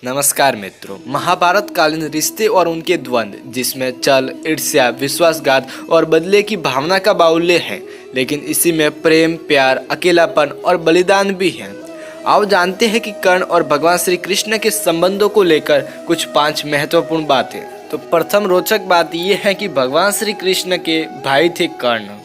नमस्कार मित्रों, महाभारत कालीन रिश्ते और उनके द्वंद्व जिसमें छल, ईर्ष्या, विश्वासघात और बदले की भावना का बाहुल्य है, लेकिन इसी में प्रेम, प्यार, अकेलापन और बलिदान भी है। आओ जानते हैं कि कर्ण और भगवान श्री कृष्ण के संबंधों को लेकर कुछ 5 महत्वपूर्ण बातें। तो प्रथम रोचक बात यह है कि भगवान श्री कृष्ण के भाई थे कर्ण।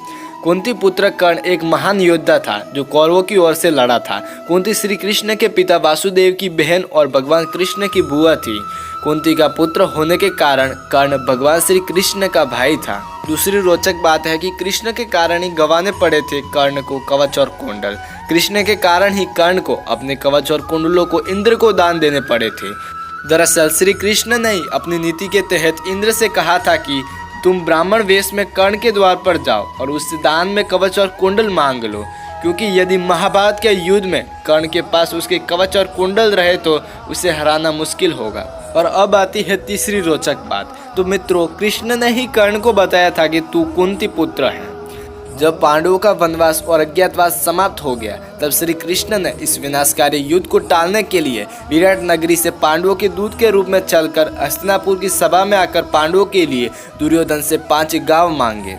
कुंती पुत्र कर्ण एक महान योद्धा था जो कौरवों की ओर से लड़ा था। कुंती श्री कृष्ण के पिता वासुदेव की बहन और भगवान कृष्ण की बुआ थी। कुंती का पुत्र होने के कारण कर्ण भगवान श्री कृष्ण का भाई था। दूसरी रोचक बात है कि कृष्ण के कारण ही गंवाने पड़े थे कर्ण को कवच और कुंडल। कृष्ण के कारण ही कर्ण को अपने कवच और कुंडलों को इंद्र को दान देने पड़े थे। दरअसल श्री कृष्ण ने अपनी नीति के तहत इंद्र से कहा था कि तुम ब्राह्मण वेश में कर्ण के द्वार पर जाओ और उससे दान में कवच और कुंडल मांग लो, क्योंकि यदि महाभारत के युद्ध में कर्ण के पास उसके कवच और कुंडल रहे तो उसे हराना मुश्किल होगा। और अब आती है तीसरी रोचक बात। तो मित्रों, कृष्ण ने ही कर्ण को बताया था कि तू कुंती पुत्र है। जब पांडवों का वनवास और अज्ञातवास समाप्त हो गया, तब श्री कृष्ण ने इस विनाशकारी युद्ध को टालने के लिए विराट नगरी से पांडवों के दूत के रूप में चलकर हस्तिनापुर की सभा में आकर पांडवों के लिए दुर्योधन से 5 गांव मांगे।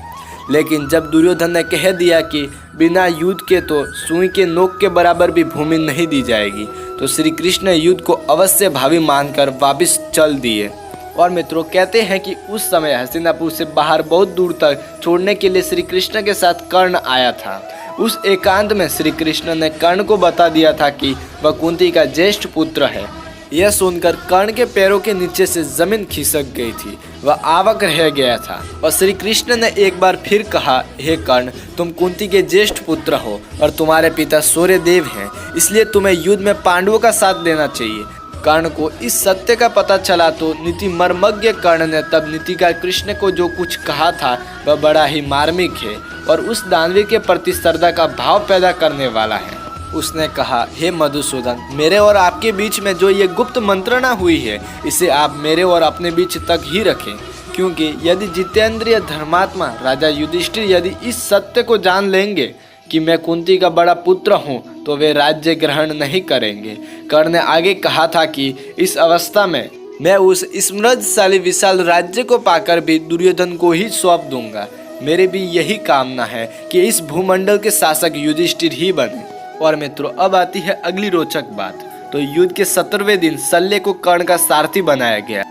लेकिन जब दुर्योधन ने कह दिया कि बिना युद्ध के तो सुई के नोक के बराबर भी भूमि नहीं दी जाएगी, तो श्री कृष्ण युद्ध को अवश्य भावी मानकर वापस चल दिए। और मित्रों, कहते हैं कि उस समय हस्तिनापुर से बाहर बहुत दूर तक छोड़ने के लिए श्री कृष्ण के साथ कर्ण आया था। उस एकांत में श्री कृष्ण ने कर्ण को बता दिया था कि वह कुंती का ज्येष्ठ पुत्र है। यह सुनकर कर्ण के पैरों के नीचे से जमीन खिसक गई थी, वह आवाक रह गया था। और श्री कृष्ण ने एक बार फिर कहा, हे कर्ण, तुम कुंती के ज्येष्ठ पुत्र हो और तुम्हारे पिता सूर्यदेव हैं, इसलिए तुम्हें युद्ध में पांडवों का साथ देना चाहिए। कर्ण को इस सत्य का पता चला तो नीति मर्मज्ञ कर्ण ने तब नीतिकार कृष्ण को जो कुछ कहा था वह बड़ा ही मार्मिक है और उस दानवीर के प्रति श्रद्धा का भाव पैदा करने वाला है। उसने कहा, हे मधुसूदन, मेरे और आपके बीच में जो ये गुप्त मंत्रणा हुई है, इसे आप मेरे और अपने बीच तक ही रखें, क्योंकि यदि जितेंद्रिय धर्मात्मा राजा युधिष्ठिर यदि इस सत्य को जान लेंगे कि मैं कुंती का बड़ा पुत्र हूँ, तो वे राज्य ग्रहण नहीं करेंगे। कर्ण ने आगे कहा था कि इस अवस्था में मैं उस समृद्धशाली विशाल राज्य को पाकर भी दुर्योधन को ही सौंप दूंगा। मेरे भी यही कामना है कि इस भूमंडल के शासक युधिष्ठिर ही बने। और मित्रों, अब आती है अगली रोचक बात। तो युद्ध के 17वें दिन शल्य को कर्ण का सारथी बनाया गया।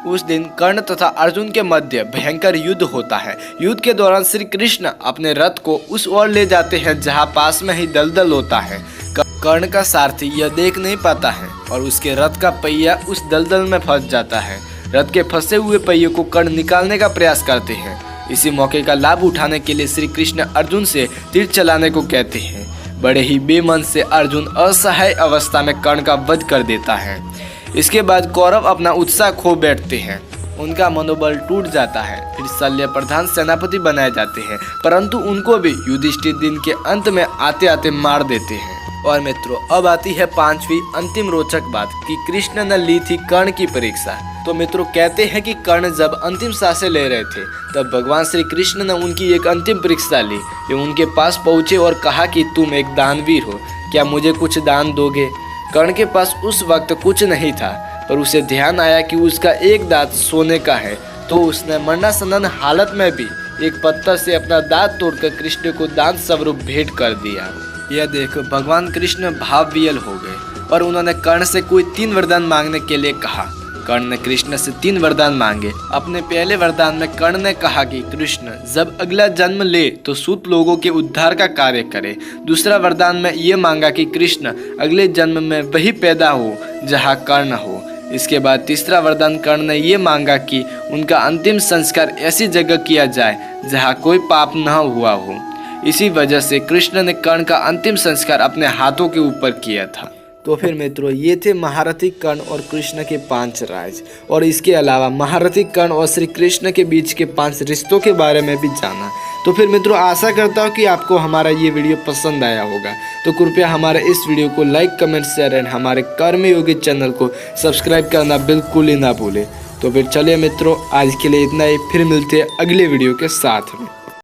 उस दिन कर्ण तथा अर्जुन के मध्य भयंकर युद्ध होता है। युद्ध के दौरान श्री कृष्ण अपने रथ को उस ओर ले जाते हैं जहां पास में ही दलदल होता है। कर्ण का सारथी यह देख नहीं पाता है और उसके रथ का पहिया उस दलदल में फंस जाता है। रथ के फंसे हुए पहिए को कर्ण निकालने का प्रयास करते हैं। इसी मौके का लाभ उठाने के लिए श्री कृष्ण अर्जुन से तीर चलाने को कहते हैं। बड़े ही बेमन से अर्जुन असहाय अवस्था में कर्ण का वध कर देता है। इसके बाद कौरव अपना उत्साह खो बैठते हैं, उनका मनोबल टूट जाता है। फिर शल्य प्रधान सेनापति बनाए जाते हैं, परंतु उनको भी युधिष्ठिर दिन के अंत में आते आते मार देते हैं। और मित्रों, अब आती है 5वीं अंतिम रोचक बात कि कृष्ण ने ली थी कर्ण की परीक्षा। तो मित्रों, कहते हैं कि कर्ण जब अंतिम सांसें ले रहे थे तब भगवान श्री कृष्ण ने उनकी एक अंतिम परीक्षा ली। वे उनके पास पहुंचे और कहा कि तुम एक दानवीर हो, क्या मुझे कुछ दान दोगे? कर्ण के पास उस वक्त कुछ नहीं था, पर उसे ध्यान आया कि उसका एक दांत सोने का है, तो उसने मरणासन्न हालत में भी एक पत्थर से अपना दांत तोड़कर कृष्ण को दान स्वरूप भेंट कर दिया। यह देख भगवान कृष्ण भावविह्वल हो गए और उन्होंने कर्ण से कोई 3 वरदान मांगने के लिए कहा। कर्ण ने कृष्ण से 3 वरदान मांगे। अपने पहले वरदान में कर्ण ने कहा कि कृष्ण जब अगला जन्म ले तो सूत लोगों के उद्धार का कार्य करे। दूसरा वरदान में ये मांगा कि कृष्ण अगले जन्म में वही पैदा हो जहाँ कर्ण हो। इसके बाद तीसरा वरदान कर्ण ने ये मांगा कि उनका अंतिम संस्कार ऐसी जगह किया जाए जहाँ कोई पाप न हुआ हो। इसी वजह से कृष्ण ने कर्ण का अंतिम संस्कार अपने हाथों के ऊपर किया था। तो फिर मित्रों, ये थे महारथी कर्ण और कृष्ण के 5 राज, और इसके अलावा महारथी कर्ण और श्री कृष्ण के बीच के 5 रिश्तों के बारे में भी जाना। तो फिर मित्रों, आशा करता हूँ कि आपको हमारा ये वीडियो पसंद आया होगा। तो कृपया हमारे इस वीडियो को लाइक, कमेंट, शेयर एंड हमारे कर्मयोगी चैनल को सब्सक्राइब करना बिल्कुल ही ना भूलें। तो फिर चलिए मित्रों, आज के लिए इतना ही। फिर मिलते हैं अगले वीडियो के साथ में।